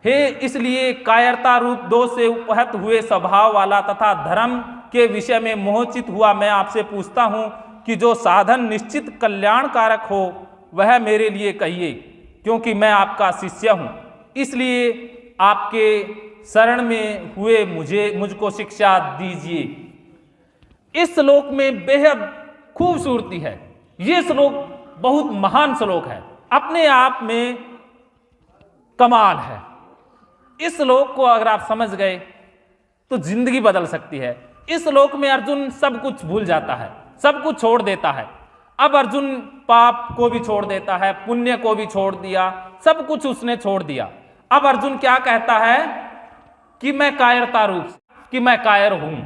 हे इसलिए कायरता रूप दोष से उपहत हुए स्वभाव वाला तथा धर्म के विषय में मोहचित हुआ मैं आपसे पूछता हूं कि जो साधन निश्चित कल्याणकारक हो वह मेरे लिए कहिए, क्योंकि मैं आपका शिष्य हूं। इसलिए आपके शरण में हुए मुझको शिक्षा दीजिए। इस श्लोक में बेहद खूबसूरती है। ये श्लोक बहुत महान श्लोक है, अपने आप में कमाल है। इस श्लोक को अगर आप समझ गए तो जिंदगी बदल सकती है। इस श्लोक में अर्जुन सब कुछ भूल जाता है, सब कुछ छोड़ देता है। अब अर्जुन पाप को भी छोड़ देता है, पुण्य को भी छोड़ दिया, सब कुछ उसने छोड़ दिया। अब अर्जुन क्या कहता है कि मैं कायरता रूप, कि मैं कायर हूं,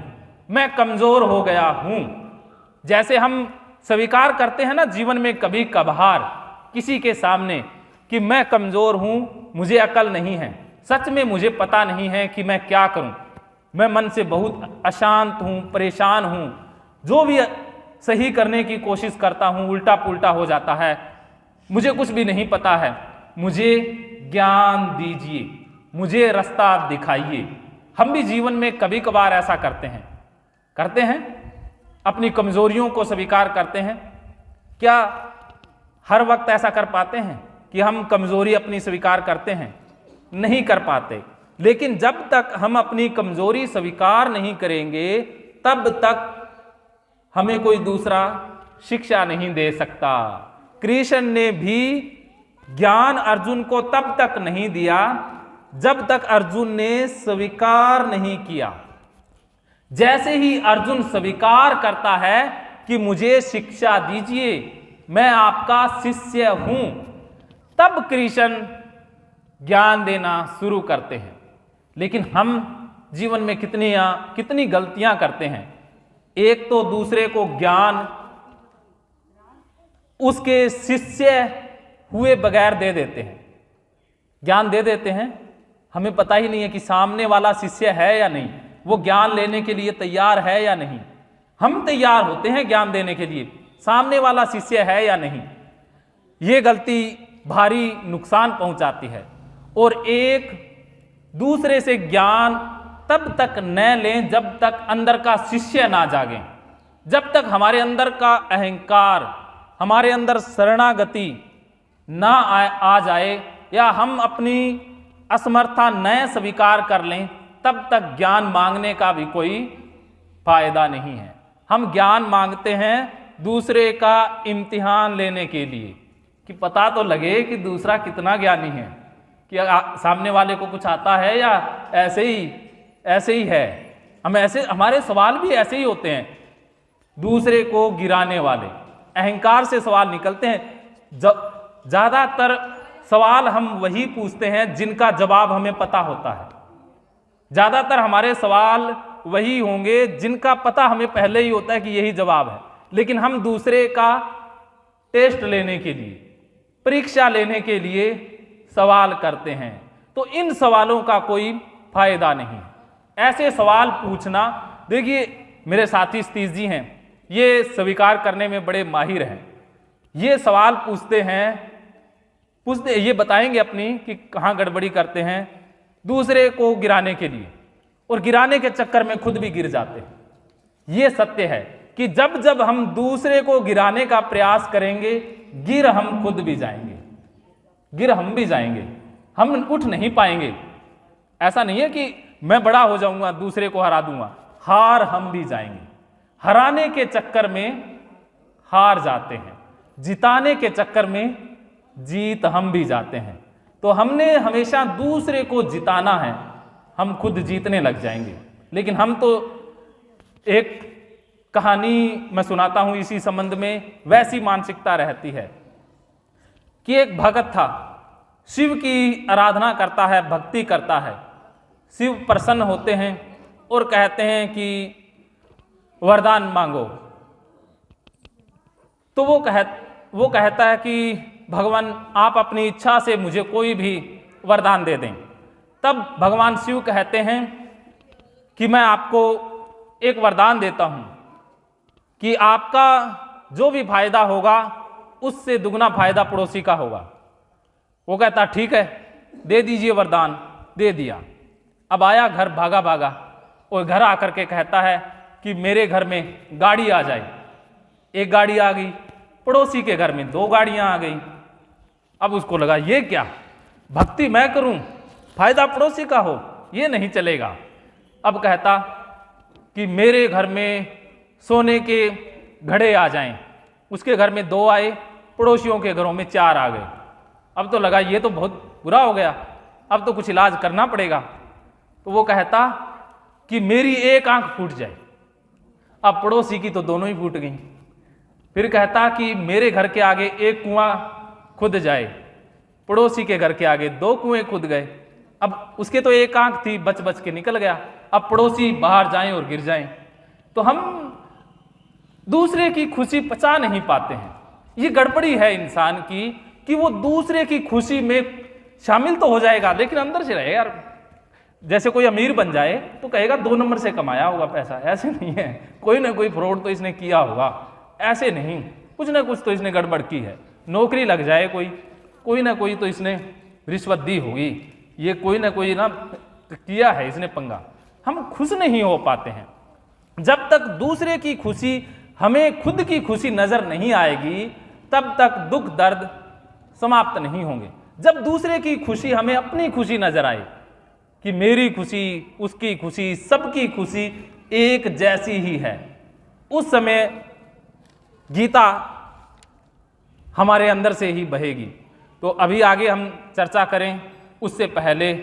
मैं कमजोर हो गया हूं। जैसे हम स्वीकार करते हैं ना जीवन में कभी कभार किसी के सामने कि मैं कमजोर हूं, मुझे अकल नहीं है, सच में मुझे पता नहीं है कि मैं क्या करूं, मैं मन से बहुत अशांत हूं, परेशान हूं, जो भी सही करने की कोशिश करता हूं उल्टा पुल्टा हो जाता है, मुझे कुछ भी नहीं पता है, मुझे ज्ञान दीजिए, मुझे रास्ता दिखाइए। हम भी जीवन में कभी कभार ऐसा करते हैं, अपनी कमजोरियों को स्वीकार करते हैं। क्या हर वक्त ऐसा कर पाते हैं कि हम कमजोरी अपनी स्वीकार करते हैं? नहीं कर पाते। लेकिन जब तक हम अपनी कमजोरी स्वीकार नहीं करेंगे तब तक हमें कोई दूसरा शिक्षा नहीं दे सकता। कृष्ण ने भी ज्ञान अर्जुन को तब तक नहीं दिया जब तक अर्जुन ने स्वीकार नहीं किया। जैसे ही अर्जुन स्वीकार करता है कि मुझे शिक्षा दीजिए, मैं आपका शिष्य हूं, तब कृष्ण ज्ञान देना शुरू करते हैं। लेकिन हम जीवन में कितनी गलतियां करते हैं। एक तो दूसरे को ज्ञान उसके शिष्य हुए बगैर दे देते हैं, ज्ञान दे देते हैं, हमें पता ही नहीं है कि सामने वाला शिष्य है या नहीं, वो ज्ञान लेने के लिए तैयार है या नहीं। हम तैयार होते हैं ज्ञान देने के लिए, सामने वाला शिष्य है या नहीं। ये गलती भारी नुकसान पहुंचाती है। और एक दूसरे से ज्ञान तब तक न लें जब तक अंदर का शिष्य ना जागे, जब तक हमारे अंदर का अहंकार, हमारे अंदर शरणागति ना आ जाए, या हम अपनी असमर्था न स्वीकार कर लें, तब तक ज्ञान मांगने का भी कोई फायदा नहीं है। हम ज्ञान मांगते हैं दूसरे का इम्तिहान लेने के लिए, कि पता तो लगे कि दूसरा कितना ज्ञानी है, कि सामने वाले को कुछ आता है या ऐसे ही है। हमारे सवाल भी ऐसे ही होते हैं, दूसरे को गिराने वाले, अहंकार से सवाल निकलते हैं। ज्यादातर सवाल हम वही पूछते हैं जिनका जवाब हमें पता होता है। ज्यादातर हमारे सवाल वही होंगे जिनका पता हमें पहले ही होता है कि यही जवाब है। लेकिन हम दूसरे का टेस्ट लेने के लिए, परीक्षा लेने के लिए सवाल करते हैं, तो इन सवालों का कोई फायदा नहीं। ऐसे सवाल पूछना, देखिए मेरे साथी सतीश जी हैं, ये स्वीकार करने में बड़े माहिर हैं। ये सवाल पूछते ये बताएंगे अपनी कि कहाँ गड़बड़ी करते हैं दूसरे को गिराने के लिए, और गिराने के चक्कर में खुद भी गिर जाते हैं। ये सत्य है कि जब जब हम दूसरे को गिराने का प्रयास करेंगे, गिर हम खुद भी जाएंगे, गिर हम भी जाएंगे, हम उठ नहीं पाएंगे। ऐसा नहीं है कि मैं बड़ा हो जाऊंगा दूसरे को हरा दूंगा, हार हम भी जाएंगे। हराने के चक्कर में हार जाते हैं, जिताने के चक्कर में जीत हम भी जाते हैं। तो हमने हमेशा दूसरे को जिताना है, हम खुद जीतने लग जाएंगे। लेकिन हम तो, एक कहानी मैं सुनाता हूं इसी संबंध में, वैसी मानसिकता रहती है कि एक भगत था, शिव की आराधना करता है, भक्ति करता है। शिव प्रसन्न होते हैं और कहते हैं कि वरदान मांगो। तो वो कहता है कि भगवान आप अपनी इच्छा से मुझे कोई भी वरदान दे दें। तब भगवान शिव कहते हैं कि मैं आपको एक वरदान देता हूं कि आपका जो भी फायदा होगा उससे दुगना फायदा पड़ोसी का होगा। वो कहता ठीक है, दे दीजिए वरदान। दे दिया। अब आया घर, भागा भागा, और घर आकर के कहता है कि मेरे घर में गाड़ी आ जाए। एक गाड़ी आ गई, पड़ोसी के घर में 2 गाड़ियां आ गई। अब उसको लगा ये क्या, भक्ति मैं करूं, फायदा पड़ोसी का हो, ये नहीं चलेगा। अब कहता कि मेरे घर में सोने के घड़े आ जाएं। उसके घर में 2 आए, पड़ोसियों के घरों में 4 आ गए। अब तो लगा ये तो बहुत बुरा हो गया, अब तो कुछ इलाज करना पड़ेगा। तो वो कहता कि मेरी एक आंख फूट जाए। अब पड़ोसी की तो दोनों ही फूट गई। फिर कहता कि मेरे घर के आगे एक कुआं खुद जाए। पड़ोसी के घर के आगे 2 कुएं खुद गए। अब उसके तो एक आंख थी, बच बच के निकल गया। अब पड़ोसी बाहर जाएं और गिर जाएं। तो हम दूसरे की खुशी पचा नहीं पाते हैं। ये गड़बड़ी है इंसान की कि वो दूसरे की खुशी में शामिल तो हो जाएगा, लेकिन अंदर से रहे यार। जैसे कोई अमीर बन जाए तो कहेगा 2 नंबर से कमाया होगा पैसा। ऐसे नहीं है, कोई ना कोई फ्रॉड तो इसने किया होगा। ऐसे नहीं, कुछ ना कुछ तो इसने गड़बड़ की है। नौकरी लग जाए कोई ना कोई तो इसने रिश्वत दी होगी, ये कोई ना कोई ना किया है इसने पंगा। हम खुश नहीं हो पाते हैं। जब तक दूसरे की खुशी हमें खुद की खुशी नजर नहीं आएगी, तब तक दुख दर्द समाप्त नहीं होंगे। जब दूसरे की खुशी हमें अपनी खुशी नजर आए कि मेरी खुशी, उसकी खुशी, सबकी खुशी एक जैसी ही है, उस समय गीता हमारे अंदर से ही बहेगी। तो अभी आगे हम चर्चा करें, उससे पहले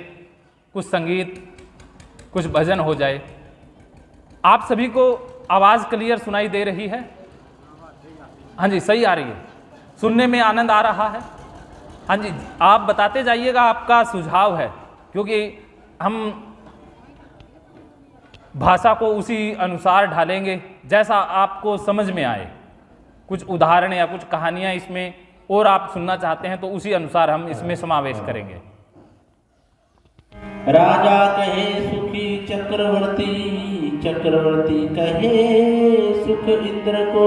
कुछ संगीत, कुछ भजन हो जाए। आप सभी को आवाज क्लियर सुनाई दे रही है? हाँ जी, सही आ रही है, सुनने में आनंद आ रहा है? हाँ जी, आप बताते जाइएगा, आपका सुझाव है, क्योंकि हम भाषा को उसी अनुसार ढालेंगे जैसा आपको समझ में आए। कुछ उदाहरण या कुछ कहानियां इसमें और आप सुनना चाहते हैं तो उसी अनुसार हम इसमें समावेश करेंगे। राजा कहे सुखी चक्रवर्ती, चक्रवर्ती कहे सुख इंद्र को।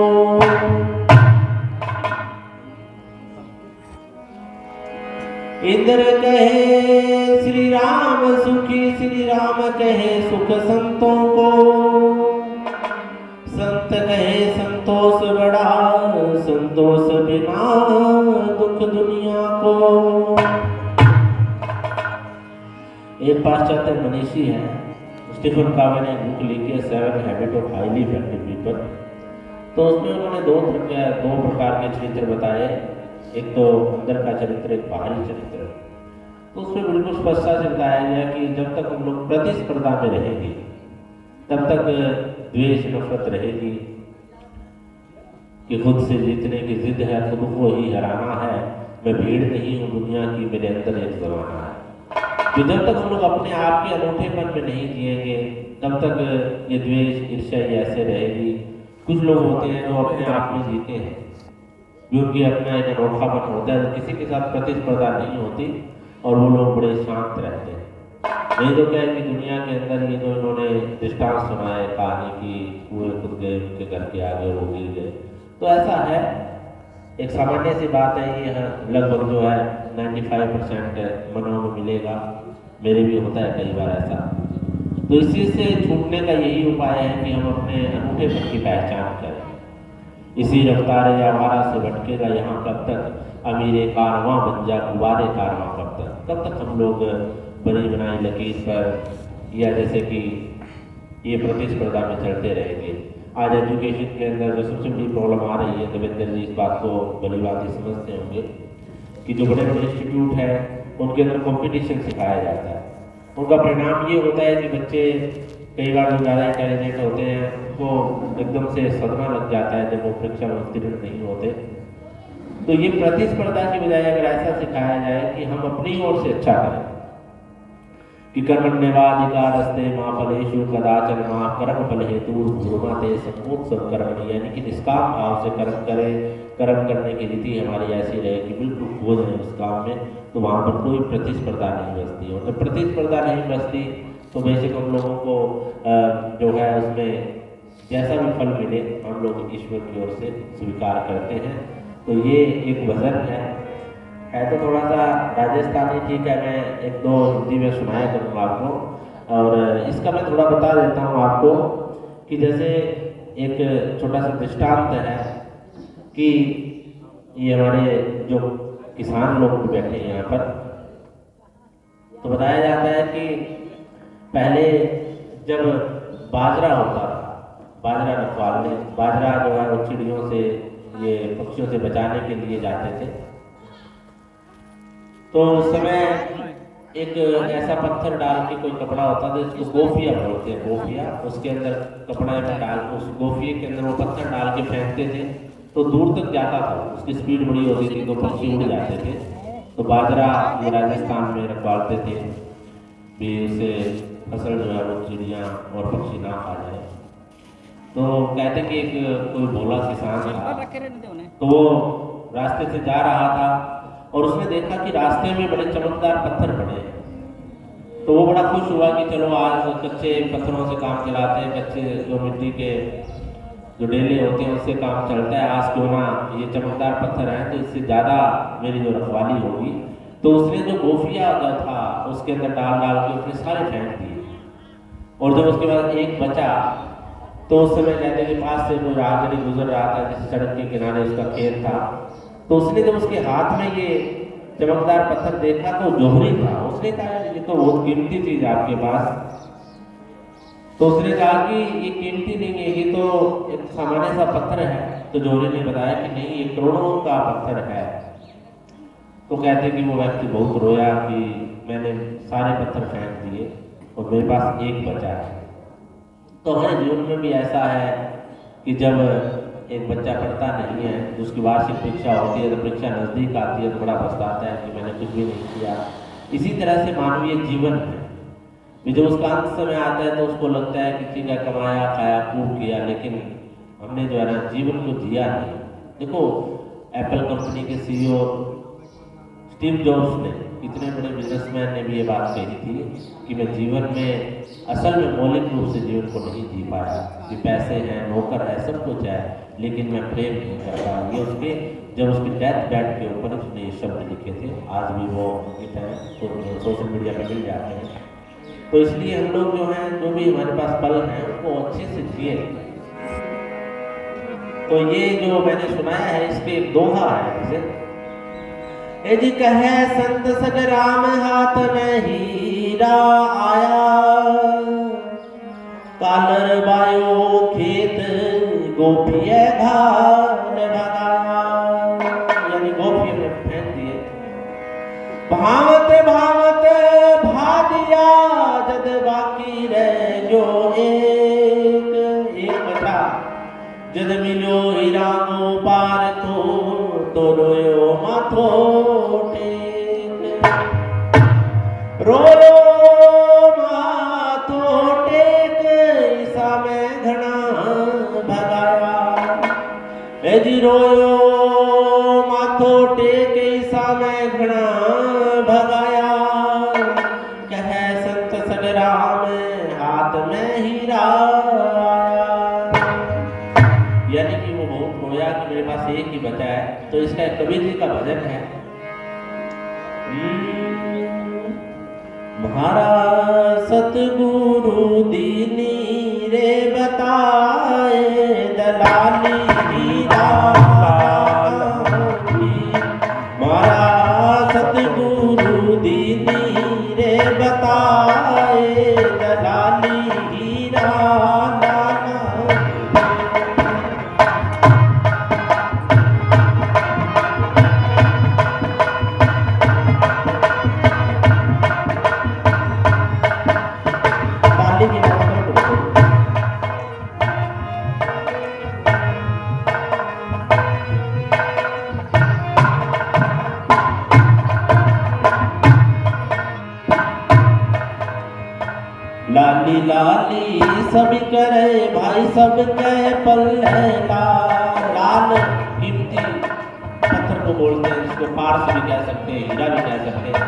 इंद्र कहे श्री राम सुखी, श्री राम कहे सुख संतों को। संत कहे संतोष बड़ा, संतोष बिना दुख दुनिया को। एक पाश्चात्य मनीषी है, स्टीफन कावे ने बुक लिखी है 7 habit of highly effective people. तो उसमें उन्होंने 2 प्रकार के चरित्र बताए, एक तो अंदर का चरित्र, एक बाहरी चरित्र। तो उसमें बिल्कुल स्पष्टता से बताया गया कि जब तक हम लोग प्रतिस्पर्धा में रहेंगे तब तक द्वेष नफरत रहेगी कि खुद से जीतने की जिद है, खुद को ही हराना है, मैं भीड़ नहीं हूँ दुनिया की, मेरे अंदर एक जमाना है। तो जब तक हम लोग अपने आप के अनूठेपन में नहीं जिएंगे तब तक ये द्वेष ईर्ष्या ऐसे रहेगी। कुछ लोग होते हैं जो अपने आप में जीते हैं, जो उनकी अपना एक अनोखापन होता है, किसी के साथ प्रतिस्पर्धा नहीं होती और वो लोग बड़े शांत रहते हैं। नहीं तो क्या है कि दुनिया के अंदर ये जो इन्होंने दृष्टांत सुना है कहानी की, कुएं खुद गए उनके घर के आगे, वो गिर गए, तो ऐसा है, एक सामान्य सी बात है। ये लगभग जो है 95% मनों में मिलेगा, मेरे भी होता है कई बार ऐसा। तो इसी से छूटने का यही उपाय है कि हम अपने अनूठेपन की पहचान करें। इसी रफ्तार या वारा से भटकेगा यहाँ कब तक, अमीरे कारवां बन जा गुबारे कारवां कब तक। कब तक हम लोग बनी बनाई लकीर पर या जैसे कि ये प्रतिस्पर्धा में चलते रहेंगे। आज एजुकेशन के अंदर जो सबसे बड़ी प्रॉब्लम आ रही है, देवेंद्र जी इस बात को बड़ी बात ही समझते होंगे कि जो बड़े बड़े इंस्टीट्यूट हैं उनके अंदर कंपटीशन सिखाया जाता है। उनका परिणाम ये होता है कि बच्चे कई बार जो ज़्यादा इंटेलिजेंट होते हैं उनको एकदम से सदमा लग जाता है जब वो परीक्षा में उत्तीर्ण नहीं होते। तो ये प्रतिस्पर्धा की बजाय अगर ऐसा सिखाया जाए कि हम अपनी ओर से अच्छा करें कि कर्मण्येवाधिकारस्ते मा फलेषु कदाचन मा कर्म फल हेतु गुरुमते समुत्सव कर्म, यानी कि निष्काम भाव से कर्म करें। कर्म करने की रीति हमारी ऐसी रहे कि बिल्कुल खो जाए उस काम में, तो वहाँ पर कोई प्रतिस्पर्धा नहीं बचती। और जब प्रतिस्पर्धा नहीं बचती तो बेशक हम लोगों को जो है उसमें जैसा भी फल मिले हम लोग ईश्वर की ओर से स्वीकार करते हैं। तो ये एक वजन है है तो थोड़ा सा राजस्थानी, ठीक है, मैं एक दो हिंदी में सुनाया करूँगा आपको। और इसका मैं थोड़ा बता देता हूँ आपको कि जैसे एक छोटा सा दृष्टांत है कि ये हमारे जो किसान लोग भी बैठे हैं यहाँ पर, तो बताया जाता है कि पहले जब बाजरा होता था, बाजरा रखवालने, बाजरा जो है वो चिड़ियों से, ये पक्षियों से बचाने के लिए जाते थे, तो उस समय एक ऐसा पत्थर डाल के कोई कपड़ा होता था, जिसको गोफिया बोलते हैं, गोफिया, उसके अंदर कपड़ा में डाल, उस गोफिये के अंदर वो पत्थर डाल के फेंकते थे तो दूर तक जाता था, उसकी स्पीड बड़ी होती थी तो पक्षी उड़ जाते थे। तो बाजरा ये राजस्थान में रखवालते थे भी उससे फसल जो है वो चिड़िया और पक्षी ना खा जाए। तो कहते कि एक कोई भोला किसान था, तो वो रास्ते से जा रहा था और उसने देखा कि रास्ते में बड़े चमकदार पत्थर पड़े हैं। तो वो बड़ा खुश हुआ कि चलो आज कच्चे पत्थरों से काम चलाते हैं, कच्चे जो मिट्टी के जो डेले होते हैं उससे काम चलता है, आज क्यों ना ये चमकदार पत्थर है तो इससे ज़्यादा मेरी जो रखवाली होगी। तो उसने जो गोफिया जो था उसके अंदर डाल डाल के उसने सारे फेंक दिए, और जब उसके बाद एक बचा तो उस समय कहते कि पास से कोई राहगीर गुजर रहा था, जिस सड़क के किनारे उसका खेत था, तो उसने जब उसके हाथ में ये चमकदार पत्थर देखा तो जोहरी था। उसने कहा ये तो बहुत कीमती चीज है आपके पास। तो उसने कहा कि ये कीमती नहीं है, ये तो एक सामान्य सा पत्थर है। तो जोहरी ने बताया कि नहीं, ये करोड़ों का पत्थर है। तो कहते कि वो व्यक्ति बहुत रोया कि मैंने सारे पत्थर फेंक दिए और मेरे पास एक बचा है। तो हमारे जीवन में भी ऐसा है कि जब एक बच्चा पढ़ता नहीं है, उसकी वार्षिक परीक्षा होती है, तो परीक्षा नज़दीक आती है तो बड़ा पछताता है कि मैंने कुछ भी नहीं किया। इसी तरह से मानवीय जीवन है भी, जब उसका अंत समय आता है तो उसको लगता है कि ठीक है कमाया खाया खूब किया, लेकिन हमने जो है ना जीवन को जिया नहीं। देखो एप्पल कंपनी के CEO स्टीव जॉब्स ने, कितने बड़े बिजनेसमैन ने भी ये बात कही थी कि मैं जीवन में असल में मौलिक रूप से जीवन को नहीं जी पाया, कि पैसे हैं, नौकर है, सब कुछ है, लेकिन मैं प्रेम नहीं कर पाया। ये उसके जब उसकी डेथ बेड के ऊपर उसने ये शब्द लिखे थे, आज भी वो गीत है तो सोशल मीडिया पर मिल जाते हैं। तो इसलिए हम लोग जो हैं, जो भी हमारे पास पल हैं, उनको अच्छे से जिए। तो ये जो मैंने सुनाया है इसके एक दोहा है, जैसे जी कहे संत सगराम हाथ में हीरा आया, कालर बायो खेत गोपिये घाल भगाया, यानी गोपिये में फेंक दिए। भावत भावत भादिया जद बाकी रह जो एक बचा, जद मिलो हीरा को पार तो रोयो माथो टेक, रोयो माथो टेक, ईसा में घना भगाया। जी रोयो माथो टेक, ईसा में घना भगाया, कहे संत सगराम हाथ में हीरा आया। यानी कि वो बहुत रोया कि मेरे पास एक ही बचा है। तो इसका एक कबीर जी का भजन है, महाराज सतगुरु दीनी रे बताए, दलाली हीरा महाराज सतगुरु दीनी रे बताए, दलाली हीरा लाली लाली सभी करे भाई, सब कहे पल्ले लाल। कीमती पत्थर को बोलते हैं, जिसको पारस भी कह सकते हैं, हीरा भी कह सकते हैं।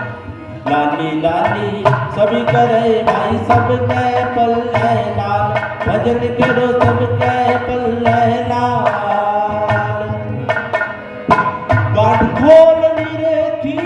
लाली लाली सभी करे भाई, सब कहे पल्ले लाल, भजन करो सब कहे पल्ले लाल। गाठ खोल नीरे की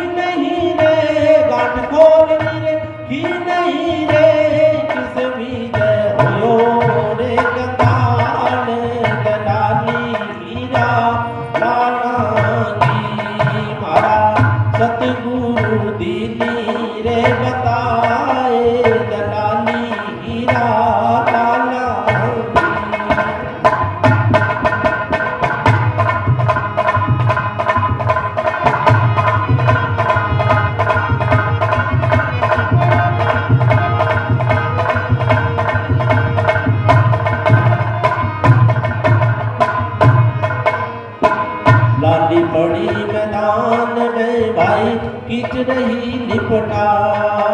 रही लिपटाए,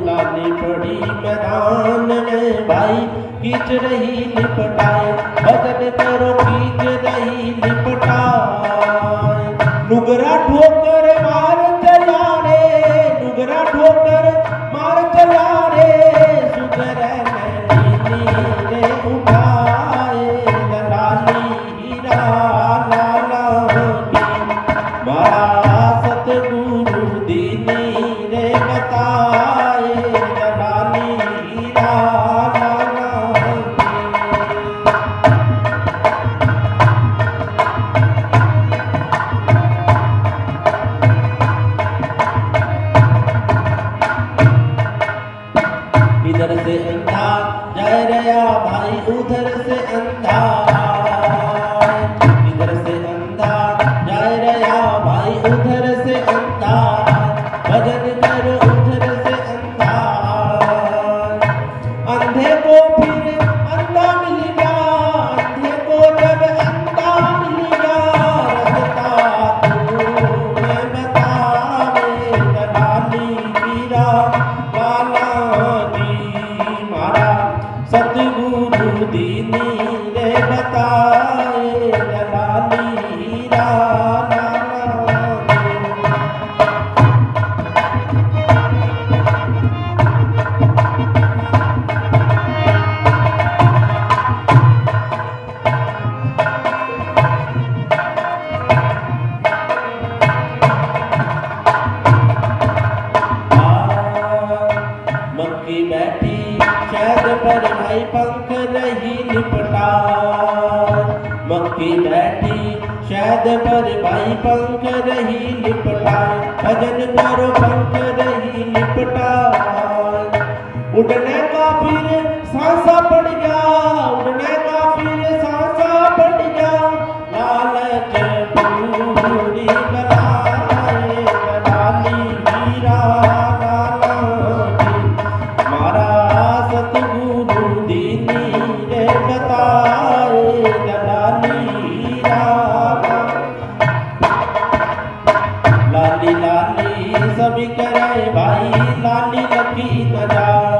लाली पड़ी मैदान में भाई खींच रही लिपटाए, भजन करो खींच रही लिपटाए। नुगरा ठोकर मार चला रे, नुगरा ठोकर मार चला रे, सुगर नीली रे उठाए, लाली हीरा लाला की मारा सतगुरु दीनी रे बताए, लाली हीरा लाला की। इधर से अंधा जाए रया भाई, उधर से अंधा, इधर से अंधा जाए रया भाई, उधर से अंधा, भजन करो उधर से अंधा। अंधे को फिर अंधा मिल गया, अंधे को जब अंधा मिल गया, रास्ता तुम्हें बतावे, लाली हीरा लाला की मारा सतगुरु दीनी रे बताए, लाली हीरा लाला की। मक्की बैठी शहद पर भाई पंख रही लिपटाए, मक्की बैठी शहद पर भाई पंख रही लिपटाए, भजन करो पंख रही लिपटाए। उड़ने का फिर सांसा पड़ गया, उड़ने का फिर सांसा पड़ गया, लालच पूरी गलाए, लाली हीरा लाला की मारा सतगुरु दीनी रे बताए, लाली हीरा लाली लाली सभी करे भाई, लाली लकी न जाए।